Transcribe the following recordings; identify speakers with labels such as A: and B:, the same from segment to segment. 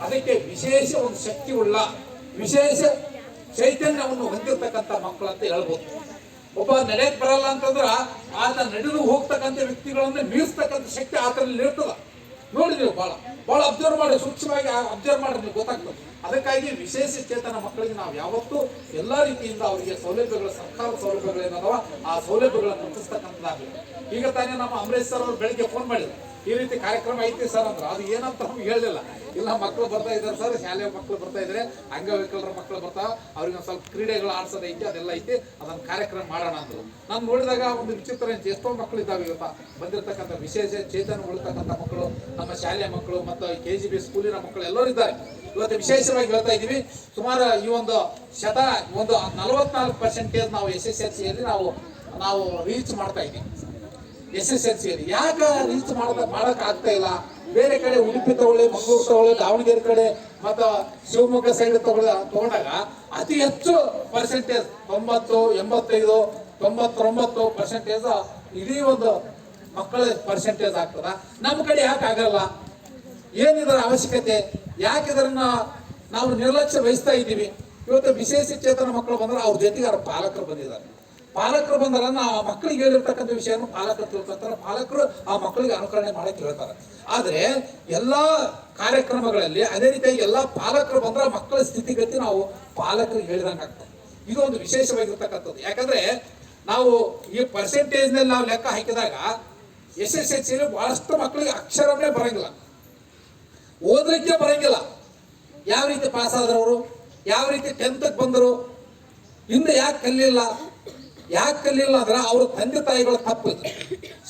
A: ಅದಕ್ಕೆ ವಿಶೇಷ ಒಂದು ಶಕ್ತಿ ಉಳ್ಳ ವಿಶೇಷ ಚೈತನ್ಯವನ್ನು ಹೊಂದಿರತಕ್ಕಂಥ ಮಕ್ಕಳು ಅಂತ ಹೇಳ್ಬೋದು. ಒಬ್ಬ ನಡೆಯಕ್ ಬರಲ್ಲ ಅಂತಂದ್ರ ಆತ ನಡೆದು ಹೋಗ್ತಕ್ಕಂಥ ವ್ಯಕ್ತಿಗಳನ್ನ ಮೀರಿಸ್ತಕ್ಕಂಥ ಶಕ್ತಿ ಆತನಲ್ಲಿ ಇರ್ತದ. ನೋಡಿದ್ರಿ, ಬಹಳ ಅಬ್ಸರ್ವ್ ಮಾಡಿ, ಸೂಕ್ಷ್ಮವಾಗಿ ಅಬ್ಸರ್ವ್ ಮಾಡಿ, ನೀವು ಗೊತ್ತಾಗ್ತದೆ. ಅದಕ್ಕಾಗಿ ವಿಶೇಷ ಚೇತನ ಮಕ್ಕಳಿಗೆ ನಾವು ಯಾವತ್ತೂ ಎಲ್ಲಾ ರೀತಿಯಿಂದ ಅವರಿಗೆ ಸೌಲಭ್ಯಗಳು, ಸರ್ಕಾರದ ಸೌಲಭ್ಯಗಳೇನದವ ಆ ಸೌಲಭ್ಯಗಳನ್ನು ಮುಟ್ಟಿಸ್ತಕ್ಕಂಥದ್ದಾಗಲಿ. ಈಗ ತಾನೇ ನಮ್ಮ ಅಮರೇಶ್ ಸರ್ ಅವರು ಬೆಳಿಗ್ಗೆ ಫೋನ್ ಮಾಡಿದ್ರು, ಈ ರೀತಿ ಕಾರ್ಯಕ್ರಮ ಐತಿ ಸರ್ ಅಂದ್ರೆ. ಅದು ಏನಂತ ನಮ್ಗೆ ಹೇಳಲಿಲ್ಲ. ಇಲ್ಲ, ಮಕ್ಕಳು ಬರ್ತಾ ಇದ್ದಾರೆ ಸರ್, ಶಾಲೆಯ ಮಕ್ಕಳು ಬರ್ತಾ ಇದ್ದಾರೆ, ಅಂಗವಿಕಲರ ಮಕ್ಕಳು ಬರ್ತಾವ, ಅವ್ರಿಗೆ ಒಂದು ಸ್ವಲ್ಪ ಕ್ರೀಡೆಗಳು ಆಡ್ಸೋದೈತಿ, ಅದೆಲ್ಲ ಐತಿ, ಅದನ್ನ ಕಾರ್ಯಕ್ರಮ ಮಾಡೋಣ ಅಂದ್ರು. ನಾನು ನೋಡಿದಾಗ ಒಂದು ವಿಚಿತ್ರ, ಎಷ್ಟೋ ಮಕ್ಕಳು ಇದ್ದಾವೆ ಇವತ್ತ ಬಂದಿರತಕ್ಕಂಥ ವಿಶೇಷ ಚೇತನಗೊಳ್ತಕ್ಕಂಥ ಮಕ್ಕಳು, ನಮ್ಮ ಶಾಲೆಯ ಮಕ್ಕಳು ಮತ್ತು KGB ಸ್ಕೂಲಿನ ಮಕ್ಕಳು ಎಲ್ಲರೂ ಇದ್ದಾರೆ. ಇವತ್ತು ವಿಶೇಷವಾಗಿ ಹೇಳ್ತಾ ಇದ್ದೀವಿ, ಸುಮಾರು ಈ ಒಂದು 44% ನಾವು SSLCಯಲ್ಲಿ ನಾವು ರೀಚ್ ಮಾಡ್ತಾ ಇದ್ದೀವಿ. SSLCಯಲ್ಲಿ ಯಾಕೆ ರೀಚ್ ಮಾಡಕ್ ಆಗ್ತಾ ಇಲ್ಲ? ಬೇರೆ ಕಡೆ ಉಡುಪಿ ತಗೊಳ್ಳಿ, ಮಂಗಳೂರು ತಗೊಳ್ಳಿ, ದಾವಣಗೆರೆ ಕಡೆ ಮತ್ತು ಶಿವಮೊಗ್ಗ ಸೈಡ್ ತಗೊಂಡಾಗ ಅತಿ ಹೆಚ್ಚು ಪರ್ಸೆಂಟೇಜ್ 90, 85, 99% ಇಡೀ ಒಂದು ಮಕ್ಕಳ ಪರ್ಸೆಂಟೇಜ್ ಆಗ್ತದ. ನಮ್ಮ ಕಡೆ ಯಾಕೆ ಆಗಲ್ಲ? ಏನಿದರ ಅವಶ್ಯಕತೆ? ಯಾಕೆ ಇದನ್ನ ನಾವು ನಿರ್ಲಕ್ಷ್ಯ ವಹಿಸ್ತಾ ಇದ್ದೀವಿ? ಇವತ್ತು ವಿಶೇಷ ಚೇತನ ಮಕ್ಕಳು ಬಂದ್ರೆ ಅವ್ರ ಜೊತೆಗೆ ಅವ್ರ ಪಾಲಕರು ಬಂದಿದ್ದಾರೆ. ಪಾಲಕರು ಬಂದಾರ ಆ ಮಕ್ಕಳಿಗೆ ಹೇಳಿರ್ತಕ್ಕಂಥ ವಿಷಯವನ್ನು ಪಾಲಕರು ತಿಳ್ಕೊತಾರೆ. ಪಾಲಕರು ಆ ಮಕ್ಕಳಿಗೆ ಅನುಕರಣೆ ಮಾಡಕ್ಕೆ ಹೇಳ್ತಾರೆ. ಆದ್ರೆ ಎಲ್ಲಾ ಕಾರ್ಯಕ್ರಮಗಳಲ್ಲಿ ಅದೇ ರೀತಿಯಾಗಿ ಎಲ್ಲಾ ಪಾಲಕರು ಬಂದ್ರೆ ಮಕ್ಕಳ ಸ್ಥಿತಿಗತಿ ನಾವು ಪಾಲಕರಿಗೆ ಹೇಳಿದಂಗೆ ಆಗ್ತದೆ. ಇದು ಒಂದು ವಿಶೇಷವಾಗಿರ್ತಕ್ಕಂಥದ್ದು. ಯಾಕಂದ್ರೆ ನಾವು ಈ ಪರ್ಸೆಂಟೇಜ್ ನಲ್ಲಿ ನಾವು ಲೆಕ್ಕ ಹಾಕಿದಾಗ SSLCಯಲ್ಲಿ ಬಹಳಷ್ಟು ಮಕ್ಕಳಿಗೆ ಅಕ್ಷರವೇ ಬರಂಗಿಲ್ಲ, ಓದಲಿಕ್ಕೆ ಬರಂಗಿಲ್ಲ. ಯಾವ ರೀತಿ ಪಾಸ್ ಆದ್ರು ಅವರು? ಯಾವ ರೀತಿ 10ಕ್ಕೆ ಬಂದರು? ಹಿಂದೆ ಯಾಕೆ ಕಲಿಲ್ಲ ಅಂದ್ರೆ ಅವ್ರ ತಂದೆ ತಾಯಿಗಳ ತಪ್ಪು ಇದೆ,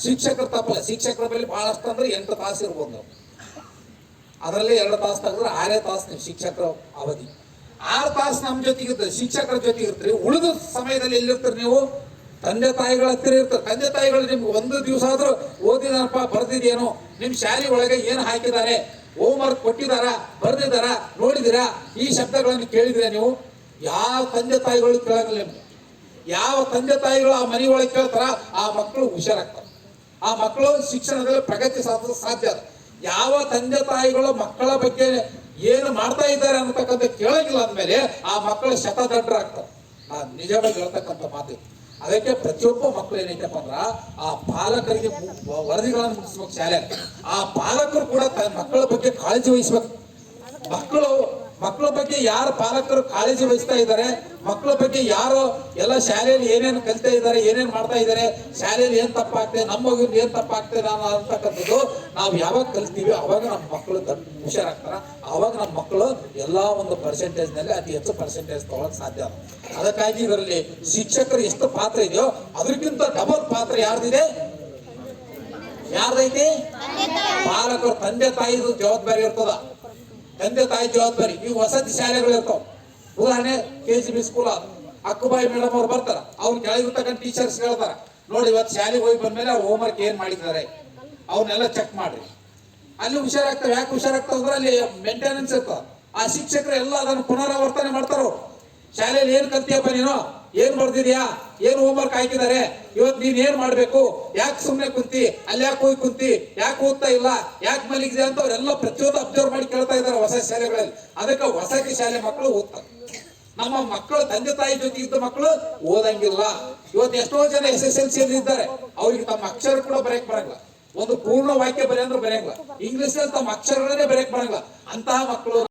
A: ಶಿಕ್ಷಕರ ತಪ್ಪಲ್ಲ. ಶಿಕ್ಷಕರ ಮೇಲೆ ಬಹಳಷ್ಟು ಅಂದ್ರೆ 8 ತಾಸು ಇರ್ಬೋದು ನಾವು, ಅದರಲ್ಲಿ 2 ತಾಸು ತೆಗೆದ್ರೆ 6 ತಾಸು ನೀವು ಶಿಕ್ಷಕರ ಅವಧಿ. 6 ತಾಸು ನಮ್ಮ ಜೊತೆಗಿರ್ತೀರಿ, ಶಿಕ್ಷಕರ ಜೊತೆಗೆ ಇರ್ತೀರಿ. ಉಳಿದ ಸಮಯದಲ್ಲಿ ಎಲ್ಲಿರ್ತೀರಿ ನೀವು? ತಂದೆ ತಾಯಿಗಳ ಹತ್ತಿರ ಇರ್ತಾರೆ. ತಂದೆ ತಾಯಿಗಳು ನಿಮ್ಗೆ ಒಂದು ದಿವಸ ಆದ್ರೂ ಓದಿದನಪ್ಪ, ಬರ್ದಿದೇನೋ, ನಿಮ್ ಶಾಲೆ ಒಳಗೆ ಏನು ಹಾಕಿದ್ದಾರೆ, ಹೋಮ್ವರ್ಕ್ ಕೊಟ್ಟಿದಾರ, ಬರ್ದಿದಾರ, ನೋಡಿದಿರಾ, ಈ ಶಬ್ದಗಳನ್ನು ಕೇಳಿದ್ರೆ ನೀವು? ಯಾವ ತಂದೆ ತಾಯಿಗಳು ಕೇಳಂಗಿಲ್ಲ ನಿಮ್ಗೆ. ಯಾವ ತಂದೆ ತಾಯಿಗಳು ಆ ಮನೆ ಒಳಗೆ ಕೇಳ್ತಾರ ಆ ಮಕ್ಕಳು ಹುಷಾರಾಗ್ತಾರೆ, ಆ ಮಕ್ಕಳು ಶಿಕ್ಷಣದಲ್ಲಿ ಪ್ರಗತಿ ಸಾಧಿಸಲು ಸಾಧ್ಯ. ಯಾವ ತಂದೆ ತಾಯಿಗಳು ಮಕ್ಕಳ ಬಗ್ಗೆ ಏನು ಮಾಡ್ತಾ ಇದ್ದಾರೆ ಅನ್ನತಕ್ಕಂಥ ಕೇಳಂಗಿಲ್ಲ ಅಂದಮೇಲೆ ಆ ಮಕ್ಕಳು ಶತದಡ್ಡರಾಗ್ತಾರೆ. ನಾನು ನಿಜವಾಗಿ ಹೇಳ್ತಕ್ಕಂಥ ಮಾತು. ಅದಕ್ಕೆ ಪ್ರತಿಯೊಬ್ಬ ಮಕ್ಕಳು ಏನೈತಪ್ಪ ಅಂದ್ರ ಆ ಪಾಲಕರಿಗೆ ವರದಿಗಳನ್ನು ಮುಗಿಸ್ಬೇಕು ಶಾಲೆ. ಆ ಪಾಲಕರು ಕೂಡ ಮಕ್ಕಳ ಬಗ್ಗೆ ಕಾಳಜಿ ವಹಿಸ್ಬೇಕು. ಮಕ್ಕಳ ಬಗ್ಗೆ ಯಾರು ಪಾಲಕರು ಕಾಳಜಿ ವಹಿಸ್ತಾ ಇದ್ದಾರೆ, ಮಕ್ಕಳ ಬಗ್ಗೆ ಯಾರು ಎಲ್ಲ ಶಾಲೆಯಲ್ಲಿ ಏನೇನು ಕಲಿತಾ ಇದ್ದಾರೆ, ಏನೇನು ಮಾಡ್ತಾ ಇದ್ದಾರೆ, ಶಾಲೆಯಲ್ಲಿ ಏನ್ ತಪ್ಪಾಗ್ತದೆ, ನಮ್ಮ ಮಗುವಿನ ಏನ್ ತಪ್ಪಾಗ್ತದೆ ಅಂತಕ್ಕಂಥದ್ದು ನಾವು ಯಾವಾಗ ಕಲಿತೀವಿ ಅವಾಗ ನಮ್ಮ ಮಕ್ಕಳು ಹುಷಾರಾಗ್ತಾರ. ಅವಾಗ ನಮ್ಮ ಮಕ್ಕಳು ಎಲ್ಲಾ ಒಂದು ಪರ್ಸೆಂಟೇಜ್ ನಲ್ಲಿ ಅತಿ ಹೆಚ್ಚು ಪರ್ಸೆಂಟೇಜ್ ತಗೊಳಕ್ ಸಾಧ್ಯ. ಅದಕ್ಕಾಗಿ ಇದರಲ್ಲಿ ಶಿಕ್ಷಕರು ಎಷ್ಟು ಪಾತ್ರ ಇದೆಯೋ ಅದಕ್ಕಿಂತ ಡಬಲ್ ಪಾತ್ರ ಯಾರ್ದಿದೆ? ಯಾರ್ದೈತಿ? ಪಾಲಕರು, ತಂದೆ ತಾಯಿದು ಜವಾಬ್ದಾರಿ ಇರ್ತದ. ತಂದೆ ತಾಯಿ ಜವಾಬ್ದಾರಿ. ಈ ವಸತಿ ಶಾಲೆಗಳು ಇರ್ತಾವ. ಉದಾಹರಣೆ KGB ಸ್ಕೂಲ್, ಅಕ್ಕುಬಾಯಿ ಮೇಡಮ್ ಅವ್ರು ಬರ್ತಾರ, ಅವ್ರು ಕೆಳಗಿರ್ತಕ್ಕಂಥ ಟೀಚರ್ಸ್ ಹೇಳ್ತಾರ, ನೋಡಿ ಇವತ್ತು ಶಾಲೆಗೆ ಹೋಗಿ ಬಂದ್ಮೇಲೆ ಅವ್ರು ಹೋಮ್ವರ್ಕ್ ಏನ್ ಮಾಡಿದ್ದಾರೆ ಅವನ್ನೆಲ್ಲ ಚೆಕ್ ಮಾಡ್ರಿ. ಅಲ್ಲಿ ಹುಷಾರಾಗ್ತಾವ. ಯಾಕೆ ಹುಷಾರಾಗ್ತಾವ ಅಂದ್ರೆ ಅಲ್ಲಿ ಮೇಂಟೆನೆನ್ಸ್ ಇರ್ತಾವ. ಆ ಶಿಕ್ಷಕರು ಎಲ್ಲ ಅದನ್ನು ಪುನರಾವರ್ತನೆ ಮಾಡ್ತಾರ. ಅವ್ರು ಶಾಲೆಯಲ್ಲಿ ಏನ್ ಕಲ್ತಿಯಪ್ಪ ನೀನು, ಏನ್ ಬರ್ದಿದ್ಯಾ, ಏನ್ ಹೋಮ್ವರ್ಕ್ ಹಾಕಿದ್ದಾರೆ, ಇವತ್ತು ನೀನ್ ಏನ್ ಮಾಡ್ಬೇಕು, ಯಾಕೆ ಸುಮ್ನೆ ಕುಂತಿ, ಅಲ್ಲಿ ಯಾಕೆ ಹೋಗಿ ಕುಂತಿ, ಯಾಕೆ ಓದ್ತಾ ಇಲ್ಲ, ಯಾಕೆ ಮಲಗಿದೆ ಅಂತ ಅವರೆಲ್ಲ ಪ್ರತಿಯೊಂದು ಅಬ್ಸರ್ವ್ ಮಾಡಿ ಕೇಳ್ತಾ ಇದ್ದಾರೆ ಹೊಸ ಶಾಲೆಗಳಲ್ಲಿ. ಅದಕ್ಕೆ ವಸತಿ ಶಾಲೆ ಮಕ್ಕಳು ಓದ್ತಾರೆ. ನಮ್ಮ ಮಕ್ಕಳು ತಂದೆ ತಾಯಿ ಜೊತೆ ಇದ್ದ ಮಕ್ಕಳು ಓದಂಗಿಲ್ಲ. ಇವತ್ತು ಎಷ್ಟೋ ಜನ SSLCಯಲ್ಲಿ ಇದ್ದಾರೆ, ಅವ್ರಿಗೆ ತಮ್ಮ ಅಕ್ಷರ ಕೂಡ ಬರೆಯಕ್ ಬರಂಗಿಲ್ಲ. ಒಂದು ಪೂರ್ಣ ವಾಕ್ಯ ಬರೆಯಂದ್ರೆ ಬರೆಯಂಗಿಲ್ಲ. ಇಂಗ್ಲಿಷ್ ನಲ್ಲಿ ತಮ್ಮ ಅಕ್ಷರಗಳನ್ನೇ ಬರೆಯಕ್ ಬರಂಗಿಲ್ಲ. ಅಂತಹ ಮಕ್ಕಳು